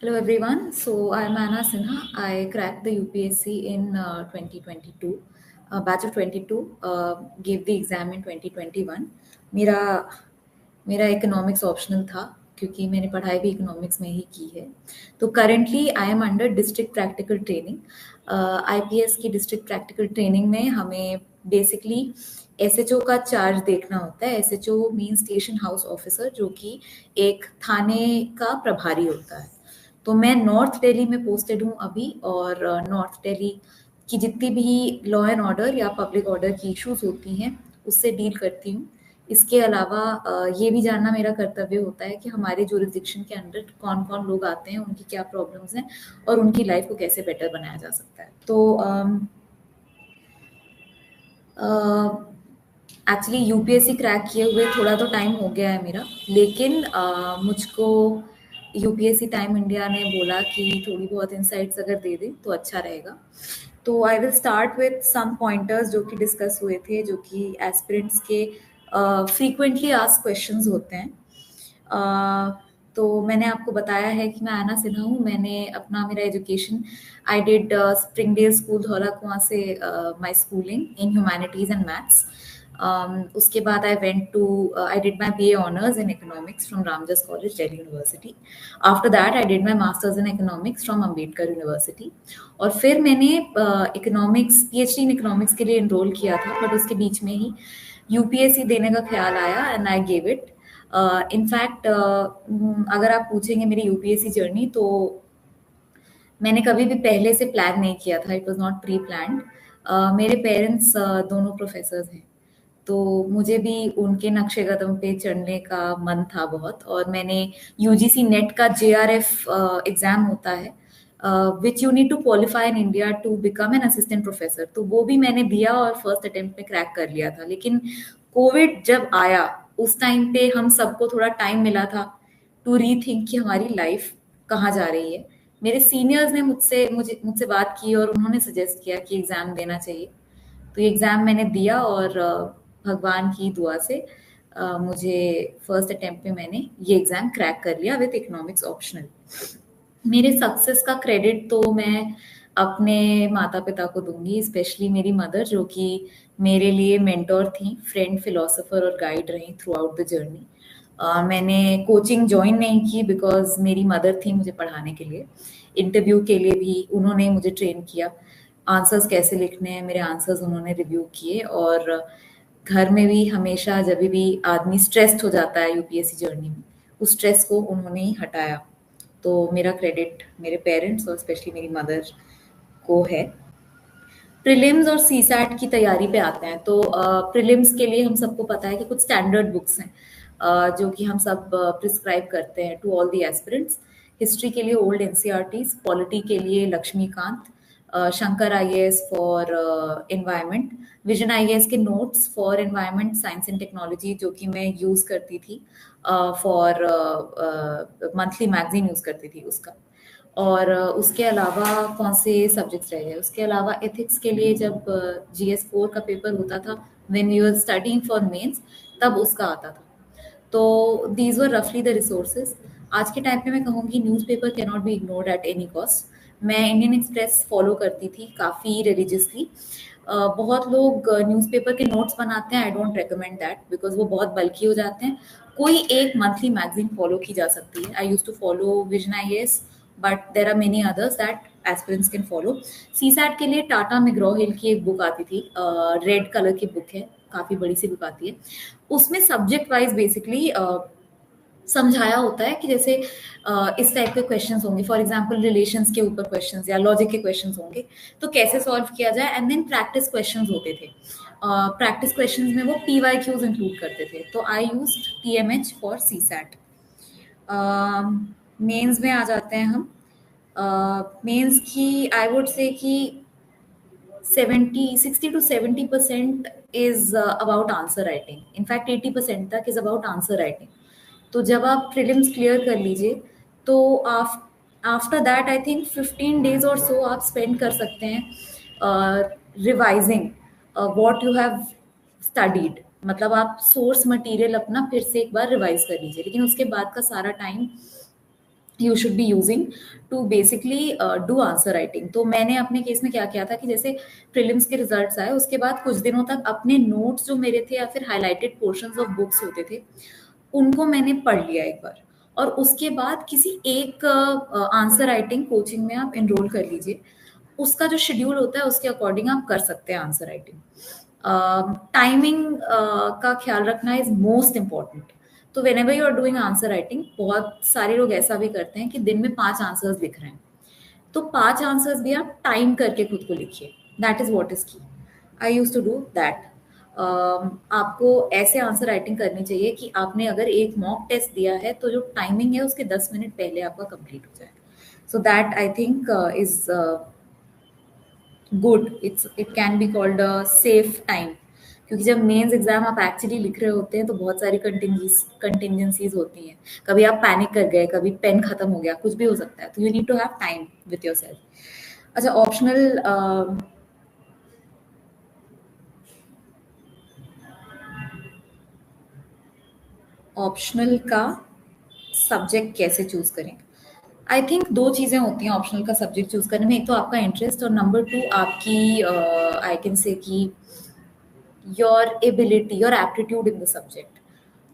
Hello everyone. So I'm Anna Sinha. I cracked the UPSC in 2022, batch of 22. Gave the exam in 2021. मेरा मेरा economics optional था क्योंकि मैंने पढ़ाई भी इकोनॉमिक्स में ही की है। तो currently I am under district practical training. IPS की डिस्ट्रिक्ट प्रैक्टिकल ट्रेनिंग में हमें बेसिकली एसएचओ का चार्ज देखना होता है। SHO mean station house officer, जो कि एक थाने का प्रभारी होता है। तो मैं नॉर्थ दिल्ली में पोस्टेड हूँ अभी, और नॉर्थ दिल्ली की जितनी भी लॉ एंड ऑर्डर या पब्लिक ऑर्डर की इश्यूज होती हैं उससे डील करती हूँ। इसके अलावा ये भी जानना मेरा कर्तव्य होता है कि हमारे जुरिस्डिक्शन के अंदर कौन कौन लोग आते हैं, उनकी क्या प्रॉब्लम्स हैं और उनकी लाइफ को कैसे बेटर बनाया जा सकता है। तो एक्चुअली यूपीएससी क्रैक किए हुए थोड़ा तो टाइम हो गया है मेरा, लेकिन मुझको यूपीएससी टाइम इंडिया ने बोला कि थोड़ी बहुत इंसाइट्स अगर दे दें तो अच्छा रहेगा। तो I will start with some pointers जो कि डिस्कस हुए थे, जो कि एस्पिरेंट्स के फ्रीक्वेंटली आस्क्ड क्वेश्चंस होते हैं। तो मैंने आपको बताया है कि मैं आना सिन्हा हूँ। मैंने अपना मेरा education I did Springdale school Dhaula Kuan से my schooling in humanities and maths. उसके बाद I went to I did my BA honours in economics from Ramjas college Delhi university. After that I did my masters in economics from Ambedkar university. और फिर मैंने economics PhD in economics के लिए enrol किया था, but उसके बीच में ही यूपीएससी देने का ख्याल आया and I gave it. In fact अगर आप पूछेंगे मेरी यूपीएससी जर्नी, तो मैंने कभी भी पहले से प्लान नहीं किया था। It was not pre planned. मेरे पेरेंट्स दोनों प्रोफेसर्स हैं, तो मुझे भी उनके नक्शे कदम पे चढ़ने का मन था बहुत। और मैंने यूजीसी नेट का JRF एग्जाम होता है, which you need to qualify in India to become an assistant professor, तो वो भी मैंने दिया और फर्स्ट अटेम्प्ट में क्रैक कर लिया था। लेकिन कोविड जब आया उस टाइम पे हम सबको थोड़ा टाइम मिला था टू रीथिंक कि हमारी लाइफ कहाँ जा रही है। मेरे सीनियर्स ने मुझसे बात की और उन्होंने सजेस्ट किया कि एग्जाम देना चाहिए। तो ये एग्जाम मैंने दिया और भगवान की दुआ से मुझे फर्स्ट अटेम्प्ट में मैंने ये एग्जाम क्रैक कर लिया विद इकोनॉमिक्स ऑप्शनल। मेरे सक्सेस का क्रेडिट तो मैं अपने माता पिता को दूंगी, स्पेशली मेरी मदर, जो कि मेरे लिए मेंटोर थी, फ्रेंड, फिलोसोफर और गाइड रही थ्रू आउट द जर्नी। मैंने कोचिंग ज्वाइन नहीं की बिकॉज मेरी मदर थी मुझे पढ़ाने के लिए। इंटरव्यू के लिए भी उन्होंने मुझे ट्रेन किया, आंसर्स कैसे लिखने हैं मेरे आंसर्स उन्होंने रिव्यू किए। और घर में भी हमेशा जब भी आदमी स्ट्रेस्ड हो जाता है यूपीएससी जर्नी में, उस स्ट्रेस को उन्होंने ही हटाया। तो मेरा क्रेडिट मेरे पेरेंट्स और स्पेशली मेरी मदर को है। प्रीलिम्स और सीसैट की तैयारी पे आते हैं। तो प्रीलिम्स के लिए हम सबको पता है कि कुछ स्टैंडर्ड बुक्स हैं जो कि हम सब प्रिस्क्राइब करते हैं to all the aspirants. History के लिए ओल्ड एनसीईआरटीज, पॉलिटी के लिए Laxmikanth, Shankar IAS for environment, vision IAS के notes for environment science and technology, जो कि मैं यूज करती थी फॉर मंथली मैगजीन यूज करती थी उसका। और उसके अलावा कौन से सब्जेक्ट्स रह गए, उसके अलावा एथिक्स के लिए जब GS4 का पेपर होता था when you are studying for mains, तब उसका आता था। तो दीज वर रफली द रिसोर्सेज। आज के टाइम पे मैं कहूँगी newspaper can not be ignored at any cost. मैं इंडियन एक्सप्रेस फॉलो करती थी काफ़ी रिलीजियसली। बहुत लोग न्यूज़पेपर के नोट्स बनाते हैं, I don't recommend that because वो बहुत बल्कि हो जाते हैं। कोई एक मंथली मैगजीन फॉलो की जा सकती है। I use to follow vision IAS, but there are many others that aspirants can follow. CSAT के लिए टाटा मिग्रो हिल की एक बुक आती थी, रेड कलर की बुक है, काफ़ी बड़ी सी बुक आती है। उसमें सब्जेक्ट वाइज बेसिकली समझाया होता है कि जैसे इस टाइप के क्वेश्चंस होंगे, फॉर एग्जांपल रिलेशंस के ऊपर क्वेश्चंस या लॉजिक के क्वेश्चंस होंगे, तो कैसे सॉल्व किया जाए। एंड देन प्रैक्टिस क्वेश्चंस होते थे। प्रैक्टिस क्वेश्चंस में वो PYQs इंक्लूड करते थे। तो I used TMH for CSAT। Mains में आ जाते हैं हम। मेंस की आई वुड से कि 60 to 70% is about answer writing. In fact 80% तक इज अबाउट आंसर राइटिंग। तो जब आप प्रीलिम्स क्लियर कर लीजिए, तो after that I think 15 days और सो आप स्पेंड कर सकते हैं revising what you have studied. मतलब आप सोर्स मटेरियल अपना फिर से एक बार रिवाइज कर लीजिए, लेकिन उसके बाद का सारा time you should be using to basically do answer writing. तो मैंने अपने केस में क्या किया था कि जैसे प्रीलिम्स के रिजल्ट्स आए उसके बाद कुछ दिनों तक अपने नोट्स जो मेरे थे या फिर हाईलाइटेड पोर्शंस ऑफ बुक्स होते थे उनको मैंने पढ़ लिया एक बार, और उसके बाद किसी एक आंसर राइटिंग कोचिंग में आप एनरोल कर लीजिए। उसका जो शेड्यूल होता है उसके अकॉर्डिंग आप कर सकते हैं आंसर राइटिंग। टाइमिंग का ख्याल रखना इज मोस्ट इम्पॉर्टेंट। तो whenever you are doing answer writing, बहुत सारे लोग ऐसा भी करते हैं कि दिन में 5 आंसर्स लिख रहे हैं, तो 5 आंसर्स भी आप टाइम करके खुद को लिखिए। दैट इज वॉट इज की। आई यूज टू डू दैट। आपको ऐसे आंसर राइटिंग करनी चाहिए कि आपने अगर एक मॉक टेस्ट दिया है तो जो टाइमिंग है उसके 10 मिनट पहले आपका कंप्लीट हो जाए। So that I think is good. It can be called a safe time, क्योंकि जब मेंस एग्जाम आप एक्चुअली लिख रहे होते हैं तो बहुत सारी कंटिजेंसीज होती हैं। कभी आप पैनिक कर गए, कभी पेन खत्म हो गया, कुछ भी हो सकता है, तो you need to have time with yourself. अच्छा, ऑप्शनल ऑप्शनल का सब्जेक्ट कैसे चूज करें? आई थिंक दो चीजें होती हैं ऑप्शनल का सब्जेक्ट चूज करने में। एक तो आपका इंटरेस्ट, और नंबर टू आपकी आई कैन से कि your ability, your aptitude in the subject.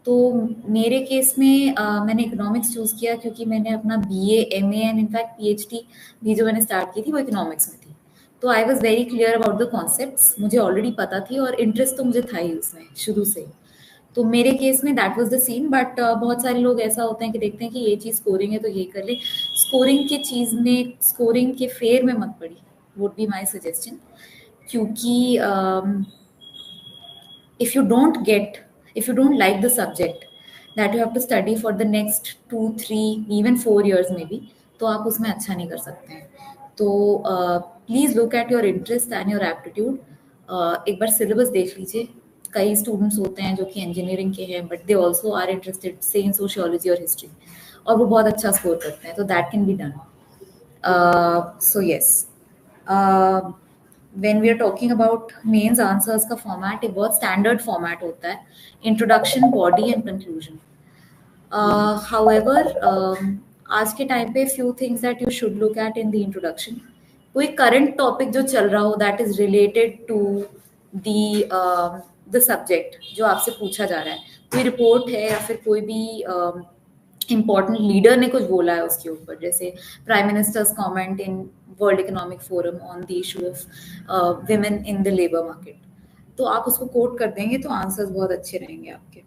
तो मेरे केस में मैंने इकोनॉमिक्स चूज किया क्योंकि मैंने अपना BA, MA and in fact PhD भी जो मैंने स्टार्ट की थी वो इकोनॉमिक्स में थी। तो I was very clear about the concepts, मुझे ऑलरेडी पता थी और इंटरेस्ट तो मुझे था ही उसमें शुरू से ही। तो मेरे केस में that was the scene. But बहुत सारे लोग ऐसा होते हैं कि देखते हैं कि ये चीज़ स्कोरिंग है तो ये कर ले। स्कोरिंग के चीज़ में, स्कोरिंग के फेयर में मत पड़ी, वुड बी माई सजेशन। क्योंकि if you don't get, if you don't like the subject that you have to study for the next 2 3 even 4 years maybe, तो आप उसमें अच्छा नहीं कर सकते हैं। तो please look at your interest and your aptitude. एक बार सिलेबस देख लीजिए। कई स्टूडेंट्स होते हैं जो कि इंजीनियरिंग के हैं but they also are interested से इन सोशियोलॉजी और हिस्ट्री, और वो बहुत अच्छा स्कोर करते हैं, तो that can be done. So yes, when we are talking about mains answers का फॉर्मेट, एक बहुत स्टैंडर्ड फॉर्मेट होता है: introduction, body and conclusion. However आज के टाइम पे few things that you should look at in the introduction. कोई current topic जो चल रहा हो that is related to the subject जो आपसे पूछा जा रहा है। कोई रिपोर्ट है या फिर कोई भी इम्पोर्टेंट लीडर ने कुछ बोला है उसके ऊपर, जैसे prime ministers comment in world economic forum on the issue of women in the labour market, तो आप उसको कोट कर देंगे तो आंसर्स बहुत अच्छे रहेंगे आपके।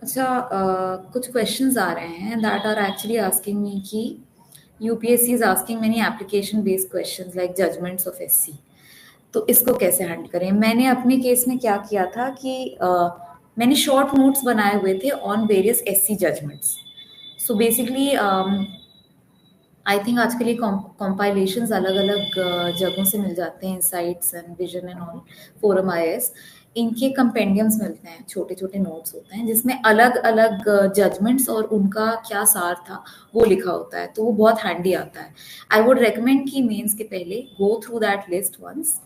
अच्छा, कुछ क्वेश्चंस आ रहे हैं that are actually asking me कि UPSC is asking many application based questions like judgments of SC, तो इसको कैसे हैंडल करें? मैंने अपने केस में क्या किया था कि मैंने शॉर्ट नोट्स बनाए हुए थे on various SC judgments. So basically I think आजकल ये कॉम्पाइलेशंस अलग अलग जगहों से मिल जाते हैं, sites and vision and all, forum IAS, इनके कंपेंडियम्स मिलते हैं, छोटे छोटे नोट्स होते हैं जिसमें अलग अलग जजमेंट्स और उनका क्या सार था वो लिखा होता है, तो वो बहुत हैंडी आता है। आई वुड रेकमेंड कि मेंस के पहले go through that list once.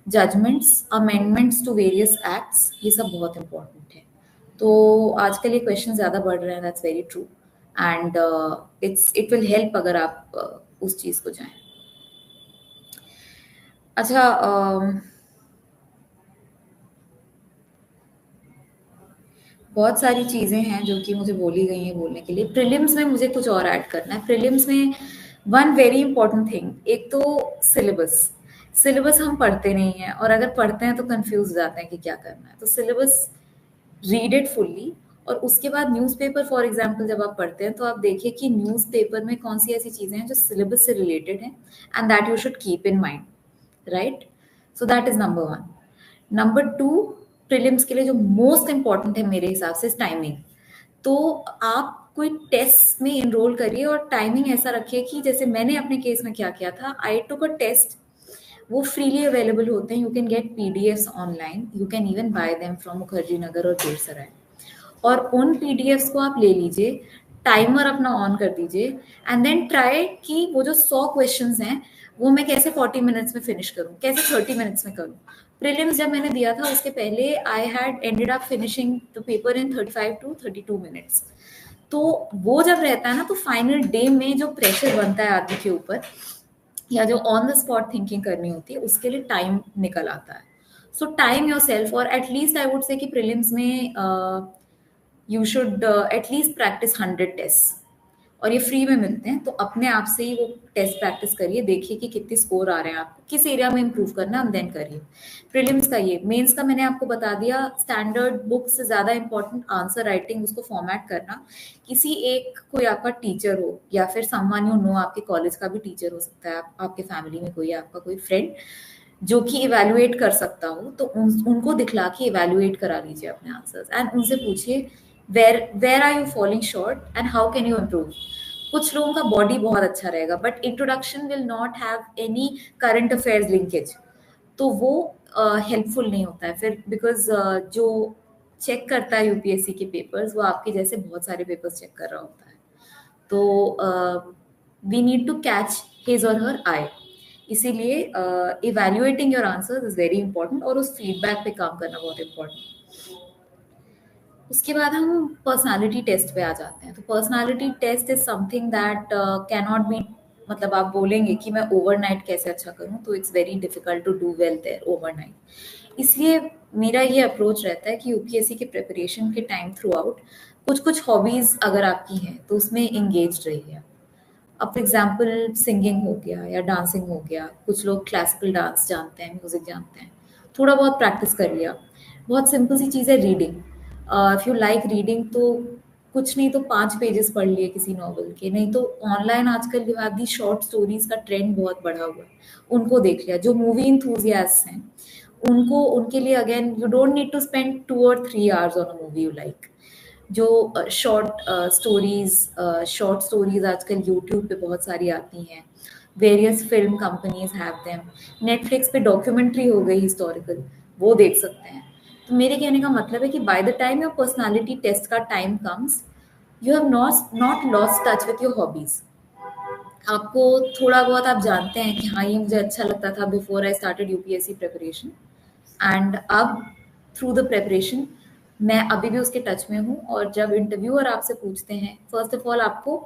Judgments, amendments to various acts, ये सब बहुत इंपॉर्टेंट है। तो आजकल ये क्वेश्चन ज्यादा बढ़ रहे हैं, that's very true, and it will help अगर आप उस चीज को जाएं। अच्छा, बहुत सारी चीजें हैं जो कि मुझे बोली गई हैं बोलने के लिए। प्रीलिम्स में मुझे कुछ और ऐड करना है। प्रीलिम्स में वन वेरी इंपॉर्टेंट थिंग, एक तो सिलेबस। सिलेबस हम पढ़ते नहीं हैं, और अगर पढ़ते हैं तो कंफ्यूज हो जाते हैं कि क्या करना है। तो सिलेबस रीड इट फुल्ली, और उसके बाद न्यूज़पेपर फॉर एग्जांपल जब आप पढ़ते हैं तो आप देखिए कि न्यूज़पेपर में कौन सी ऐसी चीज़ें हैं जो सिलेबस से रिलेटेड हैं, and that you should keep in mind, right? So that is number one. Number two, prelims के लिए जो मोस्ट इंपॉर्टेंट है मेरे हिसाब से टाइमिंग। तो आप कोई टेस्ट में एनरोल करिए और टाइमिंग ऐसा रखिए कि जैसे मैंने अपने केस में क्या किया था, आई टुक अ टेस्ट, वो फ्रीली अवेलेबल होते हैं, you can get PDFs online, you can even buy them from Mukherjee Nagar और देरसराय, और उन पीडीएफ्स को आप ले लीजिए, टाइमर अपना ऑन कर दीजिए, एंड देन ट्राई कि वो जो 100 क्वेश्चंस हैं वो मैं कैसे 40 मिनट्स में फिनिश करूं, कैसे 30 मिनट्स में करूं। प्रीलिम्स जब मैंने दिया था उसके पहले I had ended up finishing the paper in 35 to 32 minutes. तो वो जब रहता है ना, तो फाइनल डे में जो प्रेशर बनता है आदमी के ऊपर, या जो ऑन द स्पॉट थिंकिंग करनी होती है, उसके लिए टाइम निकल आता है। सो टाइम योर सेल्फ, और एटलीस्ट आई वुड से कि प्रीलिम्स में you should at least practice 100 test, और ये फ्री में मिलते हैं, तो अपने आप से ही वो टेस्ट प्रैक्टिस करिए, देखिए कि कितने स्कोर आ रहे हैं आपको, किस एरिया में इंप्रूव करना है, देन करिए। प्रीलिम्स का ये, मेंस का मैंने आपको बता दिया। स्टैंडर्ड बुक से ज़्यादा इंपॉर्टेंट आंसर राइटिंग, उसको फॉर्मेट करना। किसी एक, कोई आपका टीचर हो या फिर समवन यू नो, आपके कॉलेज का भी टीचर हो सकता है, आपके फैमिली में कोई है, आपका कोई फ्रेंड जो कि इवेल्युएट कर सकता हो, तो उनको दिखला के इवेल्युएट करा लीजिए अपने आंसर्स, एंड उनसे पूछिए where are you falling short and how can you improve. कुछ लोगों का बॉडी बहुत अच्छा रहेगा, but introduction will not have any current affairs linkage, तो वो हेल्पफुल नहीं होता है फिर, बिकॉज जो चेक करता है यूपीएससी के पेपर्स, वो आपके जैसे बहुत सारे पेपर्स चेक कर रहा होता है। तो we need to catch his और हर आई। इसीलिए evaluating your answers is very important, और उस फीडबैक पे काम करना बहुत इंपॉर्टेंट। उसके बाद हम पर्सनालिटी टेस्ट पे आ जाते हैं। तो personality test is something that can not be, मतलब आप बोलेंगे कि मैं ओवरनाइट कैसे अच्छा करूं, तो it's very difficult to do well there overnight. इसलिए मेरा ये अप्रोच रहता है कि यूपीएससी के प्रिपरेशन के टाइम थ्रू आउट कुछ कुछ हॉबीज अगर आपकी हैं तो उसमें इंगेज रहिए। अब फॉर एग्जाम्पल सिंगिंग हो गया या डांसिंग हो गया, कुछ लोग क्लासिकल डांस जानते हैं, म्यूजिक जानते हैं, थोड़ा बहुत प्रैक्टिस कर लिया। बहुत सिंपल सी चीज़ है reading. If you like reading, तो कुछ नहीं तो 5 पेजेस पढ़ लिए किसी नॉवल के, नहीं तो ऑनलाइन आजकल you have the short stories का ट्रेंड बहुत बढ़ा हुआ है, उनको देख लिया। जो मूवी इंथुजियास्ट हैं उनको, उनके लिए again you don't need to spend 2 और 3 hours on a movie you like. जो शॉर्ट स्टोरीज आजकल यूट्यूब पे बहुत सारी आती हैं, various film companies have them. Netflix पे डॉक्यूमेंट्री हो गई हिस्टोरिकल, वो देख सकते हैं। तो मेरे कहने का मतलब है कि by the time your personality test का time comes, you have not lost touch with your hobbies. आपको थोड़ा बहुत आप जानते हैं कि हाँ ये मुझे अच्छा लगता था before I started UPSC preparation, and अब थ्रू द प्रिपरेशन मैं अभी भी उसके टच में हूँ। और जब इंटरव्यूअर आपसे पूछते हैं, फर्स्ट ऑफ ऑल आपको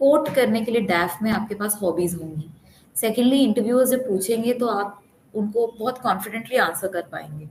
कोट करने के लिए डैफ में आपके पास हॉबीज होंगी। सेकेंडली इंटरव्यूअर जब पूछेंगे तो आप उनको बहुत कॉन्फिडेंटली आंसर कर पाएंगे।